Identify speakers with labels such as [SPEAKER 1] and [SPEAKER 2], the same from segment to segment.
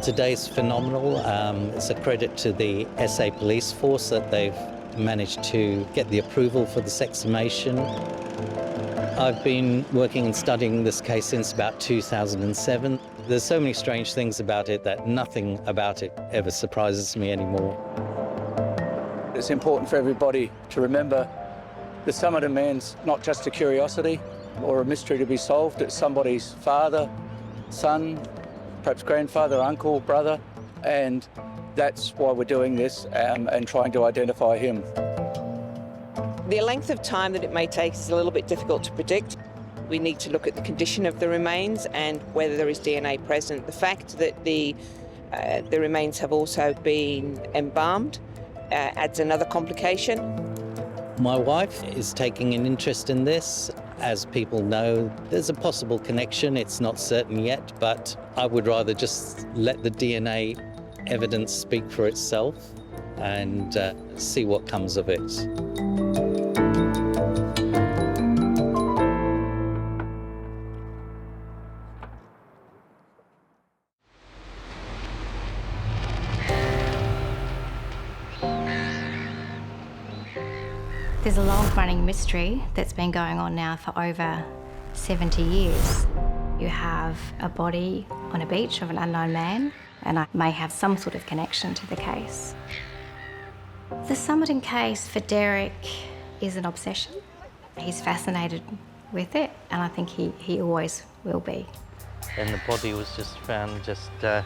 [SPEAKER 1] today's phenomenal. It's a credit to the SA police force that they've managed to get the approval for this exhumation. I've been working and studying this case since about 2007. There's so many strange things about it that nothing about it ever surprises me anymore.
[SPEAKER 2] It's important for everybody to remember the Somerton Man's not just a curiosity or a mystery to be solved. It's somebody's father, son, perhaps grandfather, uncle, brother, and that's why we're doing this and trying to identify him.
[SPEAKER 3] The length of time that it may take is a little bit difficult to predict. We need to look at the condition of the remains and whether there is DNA present. The fact that the remains have also been embalmed adds another complication.
[SPEAKER 1] My wife is taking an interest in this. As people know, there's a possible connection. It's not certain yet, but I would rather just let the DNA evidence speak for itself and see what comes of it.
[SPEAKER 4] There's a long-running mystery that's been going on now for over 70 years. You have a body on a beach of an unknown man, and I may have some sort of connection to the case. The Somerton case for Derek is an obsession. He's fascinated with it, and I think he always will be.
[SPEAKER 1] And the body was just found just a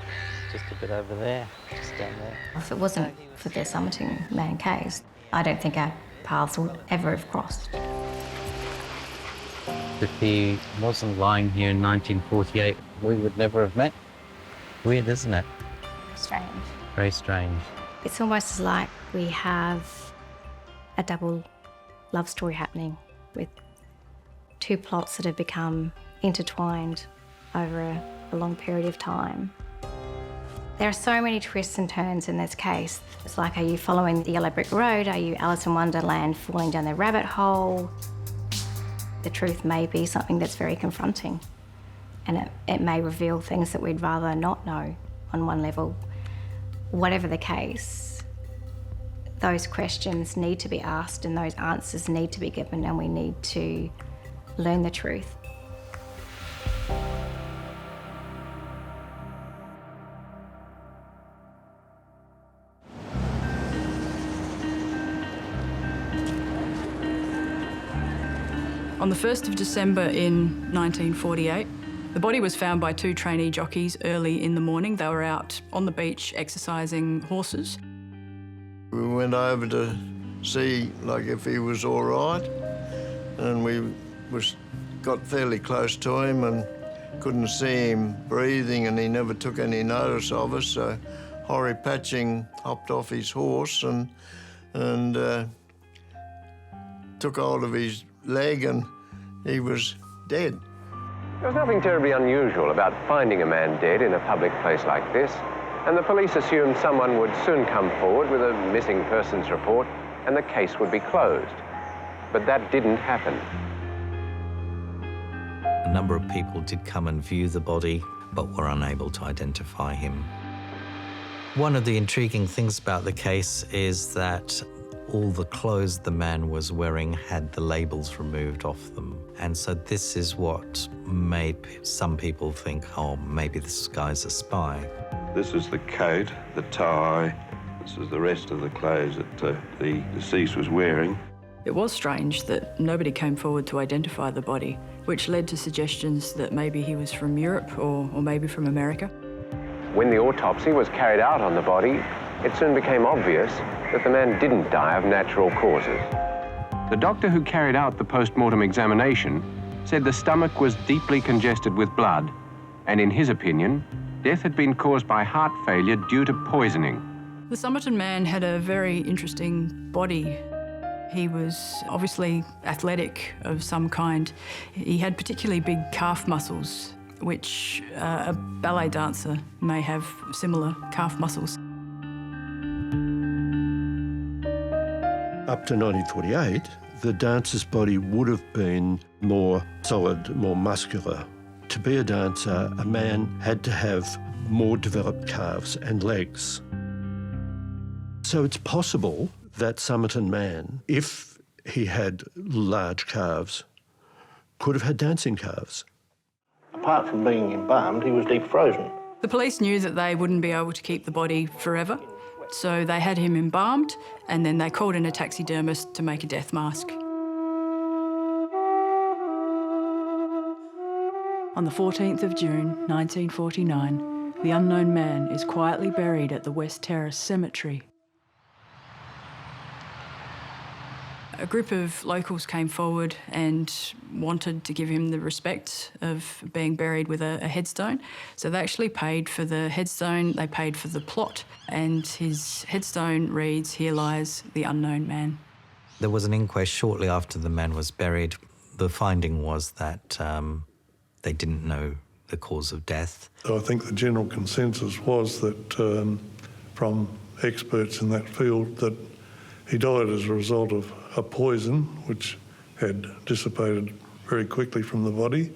[SPEAKER 1] bit over there, just down there.
[SPEAKER 4] If it wasn't for the Somerton Man case, I don't think our paths would ever have crossed.
[SPEAKER 1] If he wasn't lying here in 1948, we would never have met. Weird, isn't it?
[SPEAKER 4] Strange.
[SPEAKER 1] Very strange.
[SPEAKER 4] It's almost like we have a double love story happening with two plots that have become intertwined over a long period of time. There are so many twists and turns in this case. It's like, are you following the yellow brick road? Are you Alice in Wonderland falling down the rabbit hole? The truth may be something that's very confronting, and it may reveal things that we'd rather not know on one level. Whatever the case, those questions need to be asked and those answers need to be given, and we need to learn the truth.
[SPEAKER 5] On the 1st of December in 1948, the body was found by two trainee jockeys early in the morning. They were out on the beach exercising horses.
[SPEAKER 6] We went over to see if he was all right, and we got fairly close to him and couldn't see him breathing, and he never took any notice of us, so Horry Patching hopped off his horse and took hold of his leg, and he was dead.
[SPEAKER 7] There was nothing terribly unusual about finding a man dead in a public place like this, and the police assumed someone would soon come forward with a missing persons report and the case would be closed. But that didn't happen.
[SPEAKER 8] A number of people did come and view the body, but were unable to identify him. One of the intriguing things about the case is that all the clothes the man was wearing had the labels removed off them. And so this is what made some people think, oh, maybe this guy's a spy.
[SPEAKER 9] This is the coat, the tie, this is the rest of the clothes that the deceased was wearing.
[SPEAKER 5] It was strange that nobody came forward to identify the body, which led to suggestions that maybe he was from Europe or maybe from America.
[SPEAKER 7] When the autopsy was carried out on the body, it soon became obvious that the man didn't die of natural causes. The doctor who carried out the post-mortem examination said the stomach was deeply congested with blood, and in his opinion, death had been caused by heart failure due to poisoning.
[SPEAKER 5] The Somerton Man had a very interesting body. He was obviously athletic of some kind. He had particularly big calf muscles, which a ballet dancer may have similar calf muscles.
[SPEAKER 10] Up to 1948, the dancer's body would have been more solid, more muscular. To be a dancer, a man had to have more developed calves and legs. So it's possible that Somerton Man, if he had large calves, could have had dancing calves.
[SPEAKER 11] Apart from being embalmed, he was deep frozen.
[SPEAKER 5] The police knew that they wouldn't be able to keep the body forever, so they had him embalmed and then they called in a taxidermist to make a death mask. On the 14th of June 1949, the unknown man is quietly buried at the West Terrace Cemetery. A group of locals came forward and wanted to give him the respect of being buried with a headstone. So they actually paid for the headstone, they paid for the plot, and his headstone reads, "Here lies the unknown man."
[SPEAKER 8] There was an inquest shortly after the man was buried. The finding was that they didn't know the cause of death.
[SPEAKER 12] I think the general consensus was that from experts in that field that he died as a result of a poison which had dissipated very quickly from the body.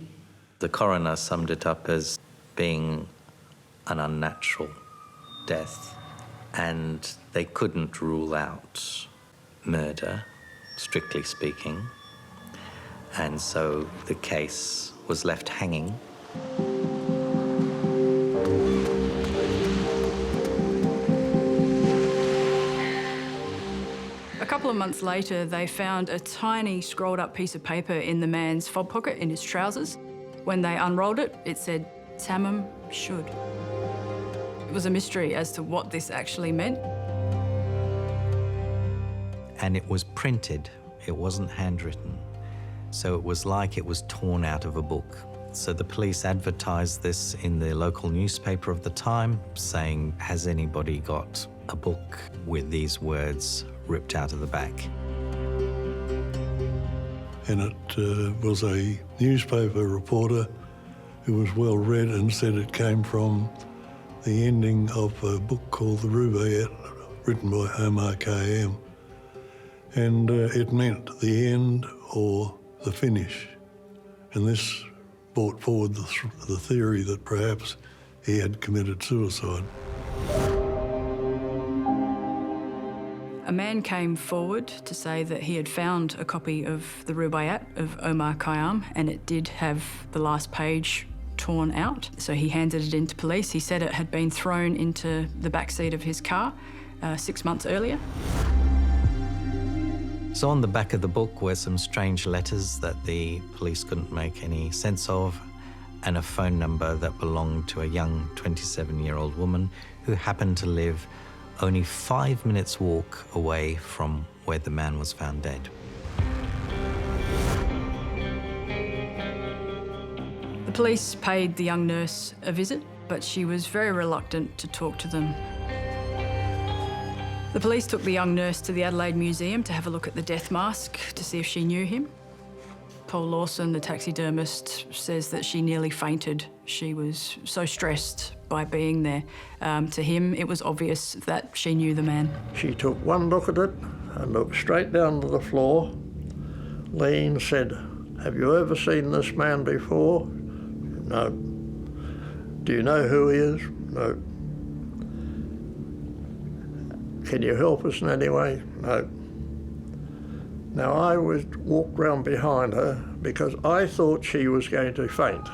[SPEAKER 8] The coroner summed it up as being an unnatural death, and they couldn't rule out murder, strictly speaking, and so the case was left hanging.
[SPEAKER 5] A couple of months later, they found a tiny scrolled up piece of paper in the man's fob pocket in his trousers. When they unrolled it, it said, "Tamam should." It was a mystery as to what this actually meant.
[SPEAKER 8] And it was printed, it wasn't handwritten. So it was like it was torn out of a book. So the police advertised this in the local newspaper of the time, saying, "Has anybody got a book with these words ripped out of the back?"
[SPEAKER 12] And it was a newspaper reporter who was well read and said it came from the ending of a book called the Rubaiyat, written by Omar Khayyam. And it meant the end or the finish. And this brought forward the theory that perhaps he had committed suicide.
[SPEAKER 5] A man came forward to say that he had found a copy of the Rubaiyat of Omar Khayyam, and it did have the last page torn out. So he handed it in to police. He said it had been thrown into the backseat of his car 6 months earlier.
[SPEAKER 8] So on the back of the book were some strange letters that the police couldn't make any sense of, and a phone number that belonged to a young 27-year-old woman who happened to live only 5 minutes walk away from where the man was found dead.
[SPEAKER 5] The police paid the young nurse a visit, but she was very reluctant to talk to them. The police took the young nurse to the Adelaide Museum to have a look at the death mask to see if she knew him. Paul Lawson, the taxidermist, says that she nearly fainted. She was so stressed by being there. To him, it was obvious that she knew the man.
[SPEAKER 11] She took one look at it and looked straight down to the floor. Lean said, "Have you ever seen this man before?" "No." "Do you know who he is?" "No." "Can you help us in any way?" "No." Now, I walked round behind her because I thought she was going to faint.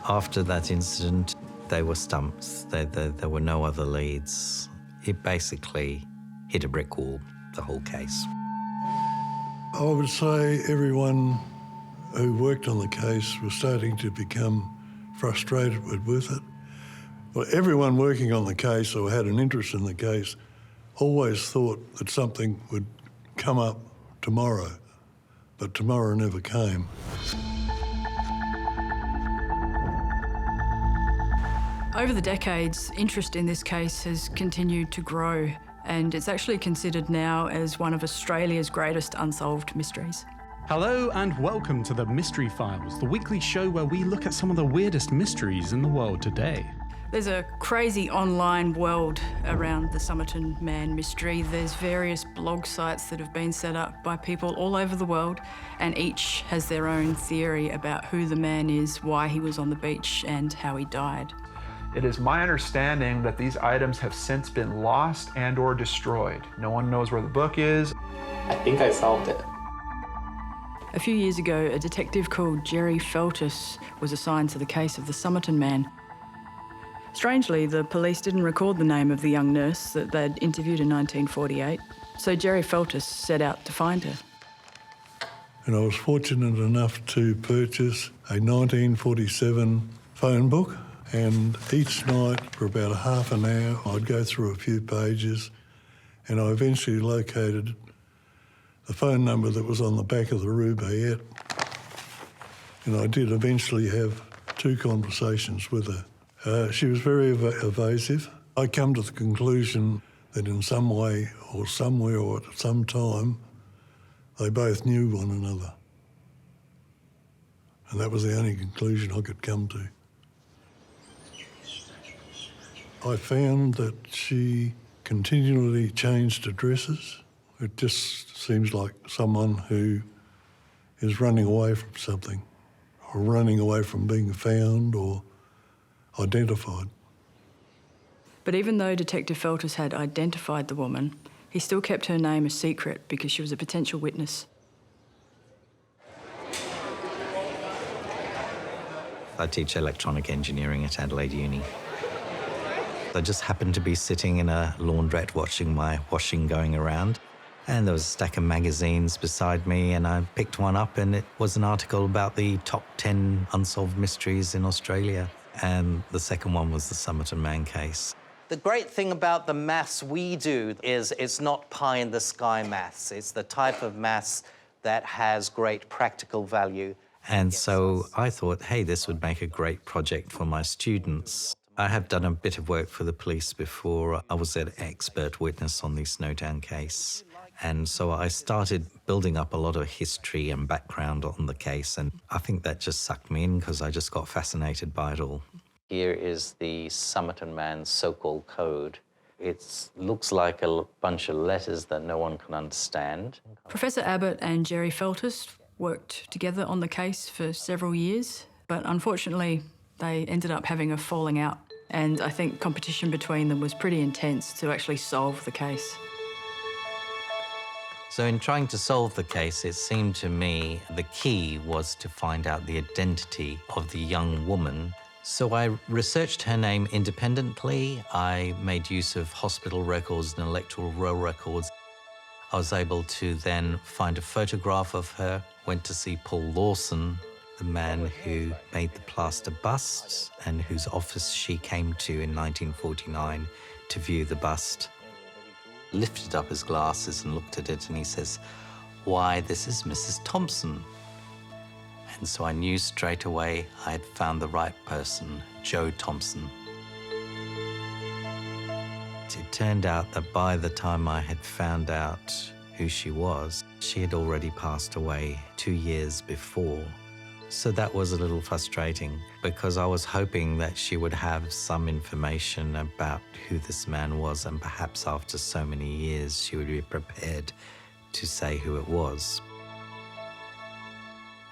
[SPEAKER 8] After that incident, they were stumped. There were no other leads. It basically hit a brick wall, the whole case.
[SPEAKER 12] I would say everyone who worked on the case was starting to become frustrated with it. Well, everyone working on the case or had an interest in the case always thought that something would come up tomorrow, but tomorrow never came.
[SPEAKER 5] Over the decades, interest in this case has continued to grow, and it's actually considered now as one of Australia's greatest unsolved mysteries.
[SPEAKER 13] Hello and welcome to the Mystery Files, the weekly show where we look at some of the weirdest mysteries in the world today.
[SPEAKER 5] There's a crazy online world around the Somerton Man mystery. There's various blog sites that have been set up by people all over the world, and each has their own theory about who the man is, why he was on the beach, and how he died.
[SPEAKER 14] It is my understanding that these items have since been lost and or destroyed. No one knows where the book is.
[SPEAKER 15] I think I solved it.
[SPEAKER 5] A few years ago, a detective called Jerry Feltus was assigned to the case of the Somerton Man. Strangely, the police didn't record the name of the young nurse that they'd interviewed in 1948, so Jerry Feltus set out to find her.
[SPEAKER 12] And I was fortunate enough to purchase a 1947 phone book, and each night for about a half an hour I'd go through a few pages, and I eventually located the phone number that was on the back of the Rubaiyat. And I did eventually have 2 conversations with her. She was very evasive. I come to the conclusion that in some way or somewhere or at some time, they both knew one another. And that was the only conclusion I could come to. I found that she continually changed addresses. It just seems like someone who is running away from something, or running away from being found or identified.
[SPEAKER 5] But even though Detective Feltus had identified the woman, he still kept her name a secret because she was a potential witness.
[SPEAKER 8] I teach electronic engineering at Adelaide Uni. I just happened to be sitting in a laundrette watching my washing going around, and there was a stack of magazines beside me, and I picked one up, and it was an article about the top 10 unsolved mysteries in Australia. And the second one was the Somerton Man case.
[SPEAKER 1] The great thing about the maths we do is it's not pie-in-the-sky maths. It's the type of maths that has great practical value.
[SPEAKER 8] And so I thought, hey, this would make a great project for my students. I have done a bit of work for the police before. I was an expert witness on the Snowdown case. And so I started building up a lot of history and background on the case, and I think that just sucked me in because I just got fascinated by it all.
[SPEAKER 1] Here is the Somerton Man's so-called code. It looks like a bunch of letters that no one can understand.
[SPEAKER 5] Professor Abbott and Jerry Feltus worked together on the case for several years, but unfortunately they ended up having a falling out, and I think competition between them was pretty intense to actually solve the case.
[SPEAKER 8] So in trying to solve the case, it seemed to me the key was to find out the identity of the young woman. So I researched her name independently. I made use of hospital records and electoral roll records. I was able to then find a photograph of her, went to see Paul Lawson, the man who made the plaster busts and whose office she came to in 1949 to view the bust. Lifted up his glasses and looked at it, and he says, "Why, this is Mrs. Thompson." And so I knew straight away I had found the right person, Joe Thompson. It turned out that by the time I had found out who she was, she had already passed away 2 years before. So that was a little frustrating because I was hoping that she would have some information about who this man was, and perhaps after so many years she would be prepared to say who it was.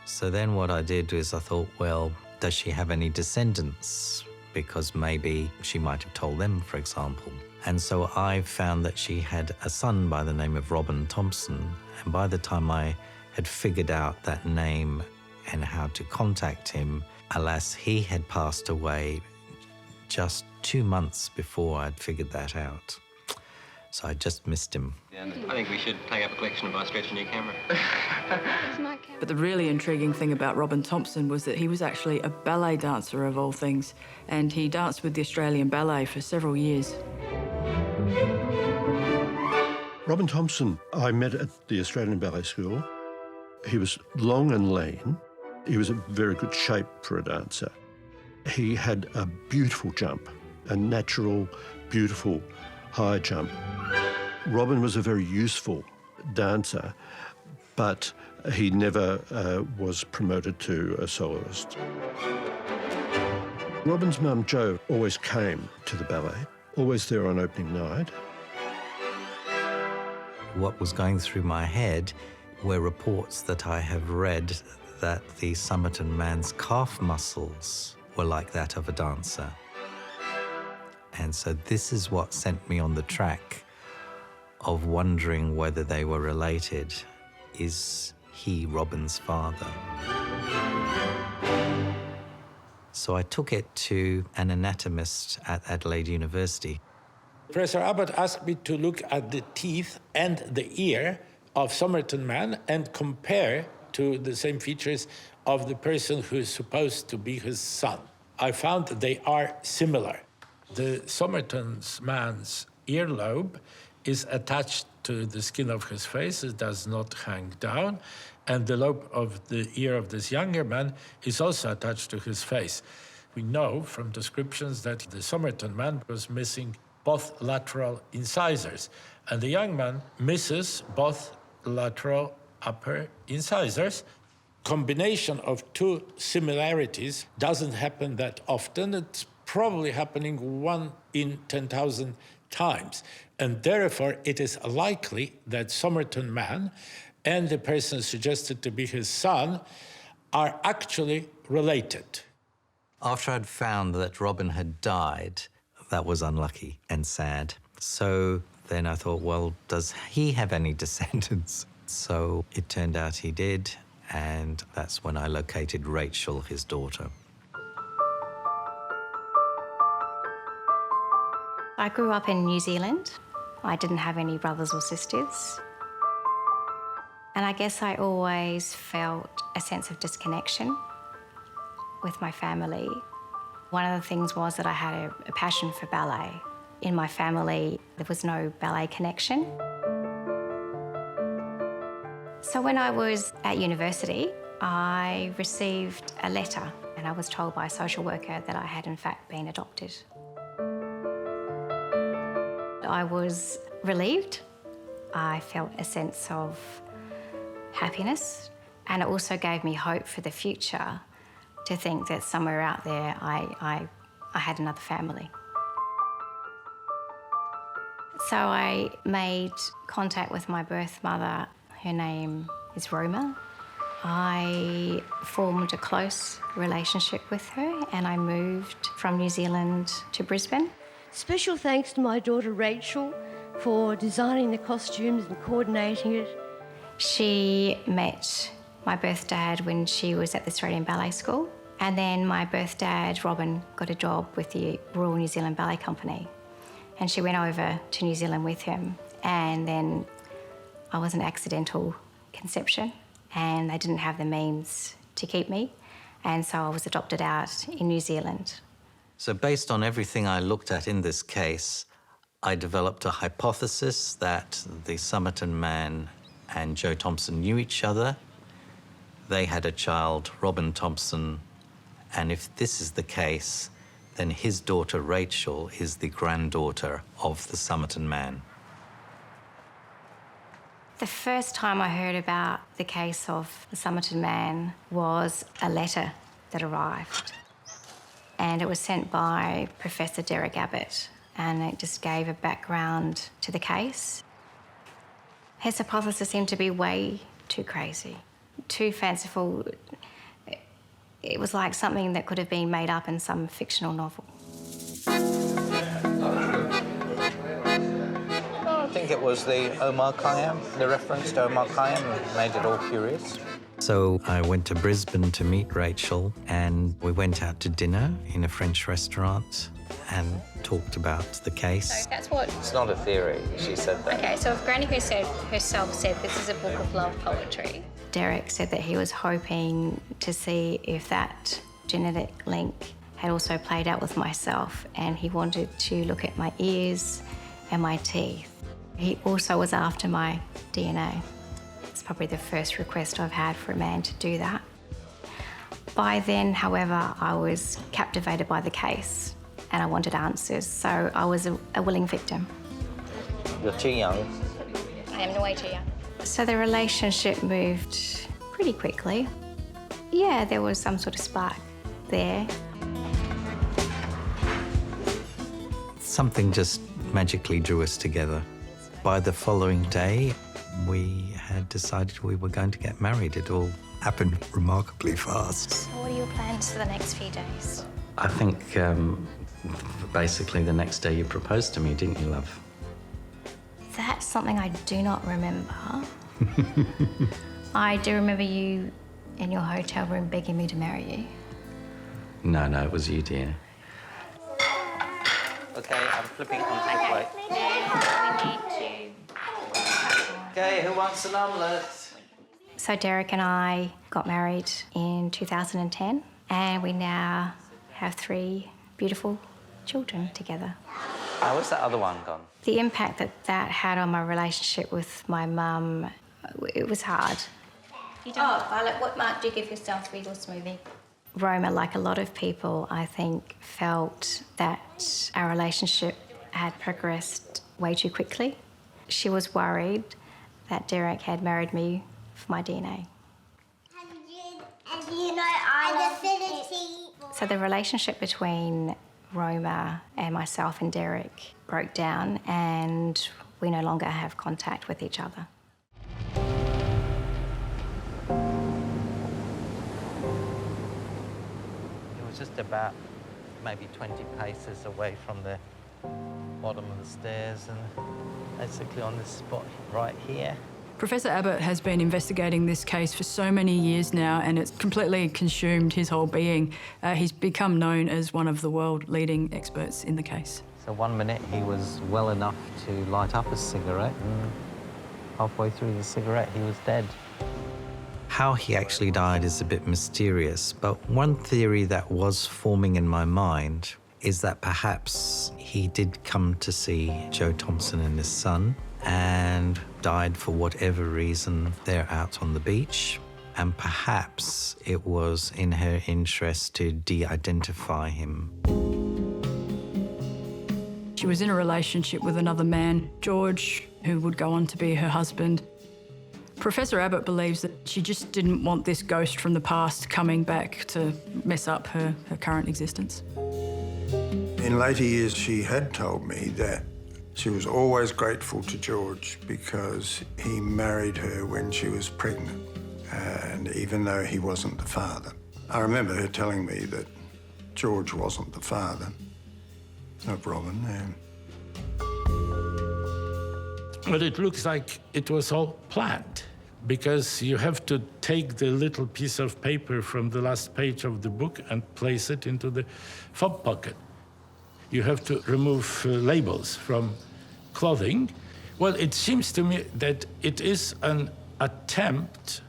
[SPEAKER 8] So then what I did was I thought, well, does she have any descendants? Because maybe she might have told them, for example. And so I found that she had a son by the name of Robin Thompson, and by the time I had figured out that name and how to contact him, alas, he had passed away just 2 months before I'd figured that out. So I just missed him.
[SPEAKER 15] And I think we should take up a collection and buy a stretch a new camera.
[SPEAKER 5] But the really intriguing thing about Robin Thompson was that he was actually a ballet dancer of all things, and he danced with the Australian Ballet for several years.
[SPEAKER 10] Robin Thompson, I met at the Australian Ballet School. He was long and lean. He was in very good shape for a dancer. He had a beautiful jump, a natural, beautiful high jump. Robin was a very useful dancer, but he never was promoted to a soloist. Robin's mum, Jo, always came to the ballet, always there on opening night.
[SPEAKER 8] What was going through my head were reports that I have read that the Somerton Man's calf muscles were like that of a dancer. And so this is what sent me on the track of wondering whether they were related. Is he Robin's father? So I took it to an anatomist at Adelaide University.
[SPEAKER 16] Professor Abbott asked me to look at the teeth and the ear of Somerton Man and compare to the same features of the person who is supposed to be his son. I found that they are similar. The Somerton Man's earlobe is attached to the skin of his face. It does not hang down. And the lobe of the ear of this younger man is also attached to his face. We know from descriptions that the Somerton Man was missing both lateral incisors, and the young man misses both lateral upper incisors. Combination of two similarities doesn't happen that often. It's probably happening 1 in 10,000 times. And therefore, it is likely that Somerton Man and the person suggested to be his son are actually related.
[SPEAKER 8] After I'd found that Robin had died, that was unlucky and sad. So then I thought, well, does he have any descendants? So it turned out he did, and that's when I located Rachel, his daughter.
[SPEAKER 4] I grew up in New Zealand. I didn't have any brothers or sisters. And I guess I always felt a sense of disconnection with my family. One of the things was that I had a passion for ballet. In my family, there was no ballet connection. So when I was at university, I received a letter, and I was told by a social worker that I had in fact been adopted. I was relieved. I felt a sense of happiness, and it also gave me hope for the future to think that somewhere out there I had another family. So I made contact with my birth mother. Her name is Roma. I formed a close relationship with her, and I moved from New Zealand to Brisbane.
[SPEAKER 17] Special thanks to my daughter Rachel for designing the costumes and coordinating it.
[SPEAKER 4] She met my birth dad when she was at the Australian Ballet School, and then my birth dad, Robin, got a job with the Royal New Zealand Ballet Company, and she went over to New Zealand with him, and then I was an accidental conception, and they didn't have the means to keep me, and so I was adopted out in New Zealand.
[SPEAKER 8] So based on everything I looked at in this case, I developed a hypothesis that the Somerton Man and Jo Thompson knew each other. They had a child, Robin Thompson, and if this is the case, then his daughter Rachel is the granddaughter of the Somerton Man.
[SPEAKER 4] The first time I heard about the case of the Somerton Man was a letter that arrived, and it was sent by Professor Derek Abbott, and it just gave a background to the case. His hypothesis seemed to be way too crazy, too fanciful. It was like something that could have been made up in some fictional novel.
[SPEAKER 1] I think it was the Omar Khayyam, the reference to Omar Khayyam made it all curious.
[SPEAKER 8] So I went to Brisbane to meet Rachel, and we went out to dinner in a French restaurant and talked about the case.
[SPEAKER 18] So that's what...
[SPEAKER 1] It's not a theory, she said that.
[SPEAKER 18] Okay, so if Granny herself said this is a book of love poetry.
[SPEAKER 4] Derek said that he was hoping to see if that genetic link had also played out with myself, and he wanted to look at my ears and my teeth. He also was after my DNA. It's probably the first request I've had for a man to do that. By then, however, I was captivated by the case and I wanted answers, so I was a willing victim.
[SPEAKER 1] You're too young.
[SPEAKER 18] I am way too young.
[SPEAKER 4] So the relationship moved pretty quickly. Yeah, there was some sort of spark there.
[SPEAKER 8] Something just magically drew us together. By the following day, we had decided we were going to get married. It all happened remarkably fast.
[SPEAKER 18] So what are your plans for the next few days?
[SPEAKER 8] I think basically the next day you proposed to me, didn't you, love?
[SPEAKER 4] That's something I do not remember. I do remember you in your hotel room begging me to marry you.
[SPEAKER 8] No, it was you, dear.
[SPEAKER 1] Okay, I'm flipping it onto the plate.
[SPEAKER 18] We need to...
[SPEAKER 1] Okay, who wants an omelette?
[SPEAKER 4] So Derek and I got married in 2010, and we now have 3 beautiful children together.
[SPEAKER 1] Oh, where's that other one gone?
[SPEAKER 4] The impact that had on my relationship with my mum, it was hard.
[SPEAKER 18] Violet, what mark do you give yourself for your smoothie?
[SPEAKER 4] Roma, like a lot of people, I think, felt that our relationship had progressed way too quickly. She was worried that Derek had married me for my DNA. So the relationship between Roma and myself and Derek broke down, and we no longer have contact with each other.
[SPEAKER 1] It was just about maybe 20 paces away from the bottom of the stairs and basically on this spot right here.
[SPEAKER 5] Professor Abbott has been investigating this case for so many years now, and it's completely consumed his whole being. He's become known as one of the world-leading experts in the case.
[SPEAKER 1] So one minute he was well enough to light up a cigarette, and halfway through the cigarette he was dead.
[SPEAKER 8] How he actually died is a bit mysterious, but one theory that was forming in my mind is that perhaps he did come to see Joe Thompson and his son and died for whatever reason. They're out on the beach, and perhaps it was in her interest to de-identify him.
[SPEAKER 5] She was in a relationship with another man, George, who would go on to be her husband. Professor Abbott believes that she just didn't want this ghost from the past coming back to mess up her current existence.
[SPEAKER 19] In later years, she had told me that she was always grateful to George because he married her when she was pregnant, and even though he wasn't the father. I remember her telling me that George wasn't the father of Robin.
[SPEAKER 16] But it looks like it was all planned, because you have to take the little piece of paper from the last page of the book and place it into the fob pocket. You have to remove labels from clothing. Well, it seems to me that it is an attempt,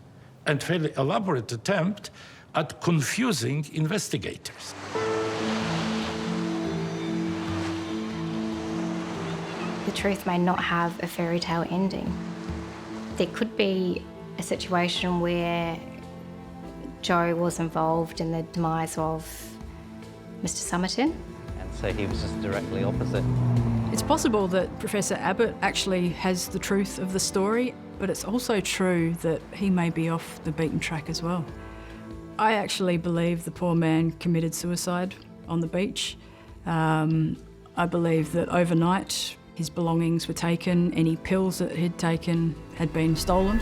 [SPEAKER 16] and fairly elaborate attempt, at confusing investigators.
[SPEAKER 4] The truth may not have a fairy tale ending. There could be a situation where Joe was involved in the demise of Mr. Somerton.
[SPEAKER 1] And so he was just directly opposite.
[SPEAKER 5] It's possible that Professor Abbott actually has the truth of the story, but it's also true that he may be off the beaten track as well. I actually believe the poor man committed suicide on the beach. I believe that overnight his belongings were taken, any pills that he'd taken had been stolen.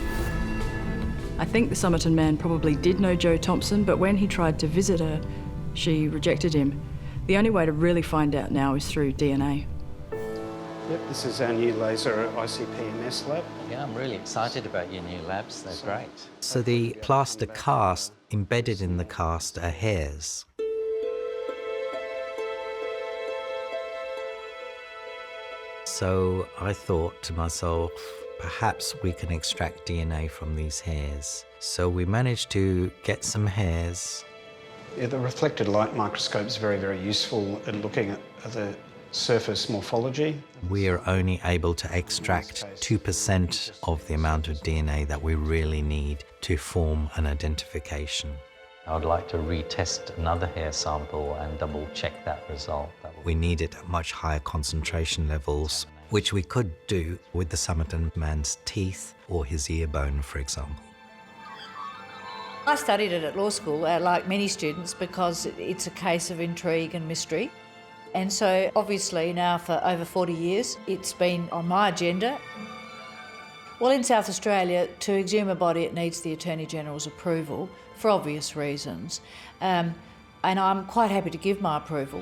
[SPEAKER 5] I think the Somerton man probably did know Joe Thompson, but when he tried to visit her, she rejected him. The only way to really find out now is through DNA.
[SPEAKER 20] Yep, this is our new laser ICP-MS lab.
[SPEAKER 1] Yeah, I'm really excited about your new labs. They're great.
[SPEAKER 8] So the plaster cast, embedded in the cast are hairs. So I thought to myself, perhaps we can extract DNA from these hairs. So we managed to get some hairs.
[SPEAKER 20] Yeah, the reflected light microscope is very, very useful in looking at the surface morphology.
[SPEAKER 8] We are only able to extract 2% of the amount of DNA that we really need to form an identification.
[SPEAKER 1] I would like to retest another hair sample and double check that result.
[SPEAKER 8] We need it at much higher concentration levels, which we could do with the Somerton man's teeth or his ear bone, for example.
[SPEAKER 21] I studied it at law school, like many students, because it's a case of intrigue and mystery.
[SPEAKER 2] And so obviously now for over 40 years it's been on my agenda. Well, in South Australia, to exhume a body it needs the Attorney-General's approval for obvious reasons. And I'm quite happy to give my approval.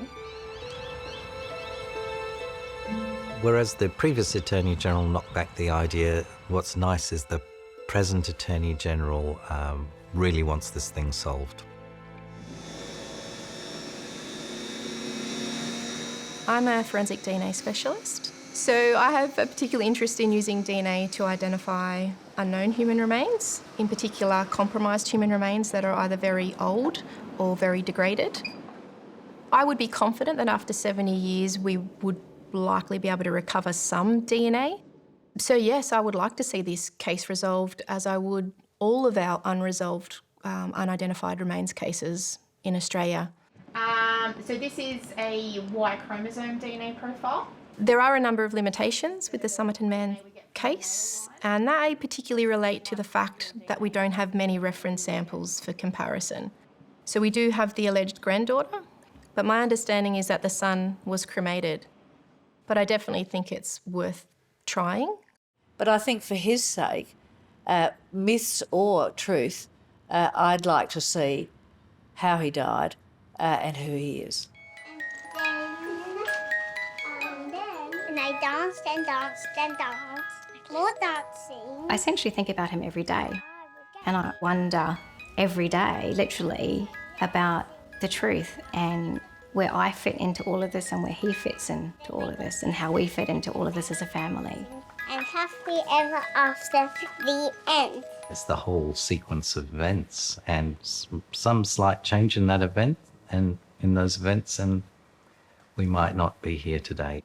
[SPEAKER 8] Whereas the previous Attorney-General knocked back the idea, what's nice is the present Attorney-General really wants this thing solved.
[SPEAKER 22] I'm a forensic DNA specialist, so I have a particular interest in using DNA to identify unknown human remains, in particular compromised human remains that are either very old or very degraded. I would be confident that after 70 years we would likely be able to recover some DNA. So yes, I would like to see this case resolved, as I would all of our unresolved, unidentified remains cases in Australia. So this is a Y chromosome DNA profile. There are a number of limitations with the Somerton Man case, and they particularly relate to the fact that we don't have many reference samples for comparison. So we do have the alleged granddaughter, but my understanding is that the son was cremated. But I definitely think it's worth trying.
[SPEAKER 2] But I think for his sake, myths or truth, I'd like to see how he died and who he is.
[SPEAKER 23] And I danced and danced and danced. More dancing.
[SPEAKER 4] I essentially think about him every day, and I wonder every day, literally, about the truth and where I fit into all of this and where he fits into all of this and how we fit into all of this as a family.
[SPEAKER 23] And happily ever after, the end.
[SPEAKER 8] It's the whole sequence of events and some slight change in that event and in those events, and we might not be here today.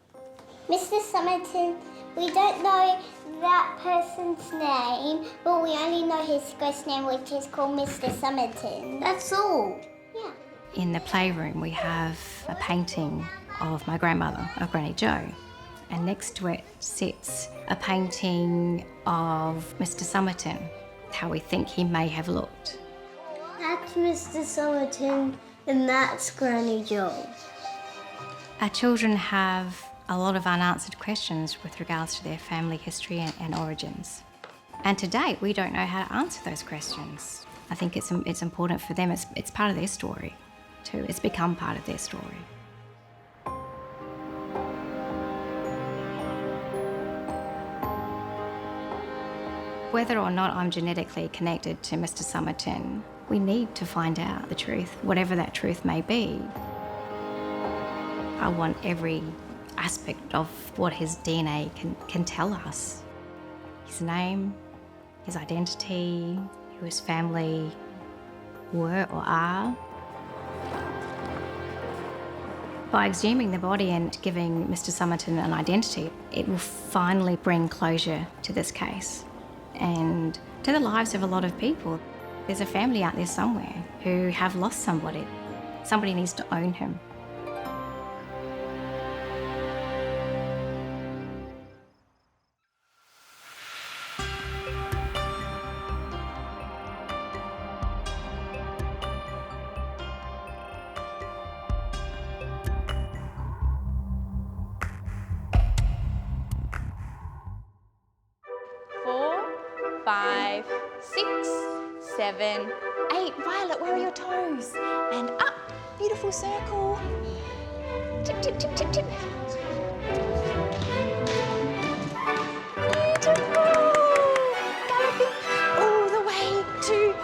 [SPEAKER 23] Mr. Somerton, we don't know that person's name, but we only know his ghost name, which is called Mr. Somerton. That's all. Yeah.
[SPEAKER 4] In the playroom, we have a painting of my grandmother, of Granny Jo, and next to it sits a painting of Mr. Somerton, how we think he may have looked.
[SPEAKER 23] That's Mr. Somerton, and that's Granny Jo.
[SPEAKER 4] Our children have a lot of unanswered questions with regards to their family history and origins. And to date, we don't know how to answer those questions. I think it's important for them. It's part of their story too. It's become part of their story. Whether or not I'm genetically connected to Mr. Somerton, we need to find out the truth, whatever that truth may be. I want every aspect of what his DNA can tell us. His name, his identity, who his family were or are. By exhuming the body and giving Mr. Somerton an identity, it will finally bring closure to this case and to the lives of a lot of people. There's a family out there somewhere who have lost somebody. Somebody needs to own him.
[SPEAKER 24] Five, 6, 7, 8. Violet, where are your toes? And up. Beautiful circle. Tip, tip, tip, tip, tip. Beautiful. Galloping all the way to...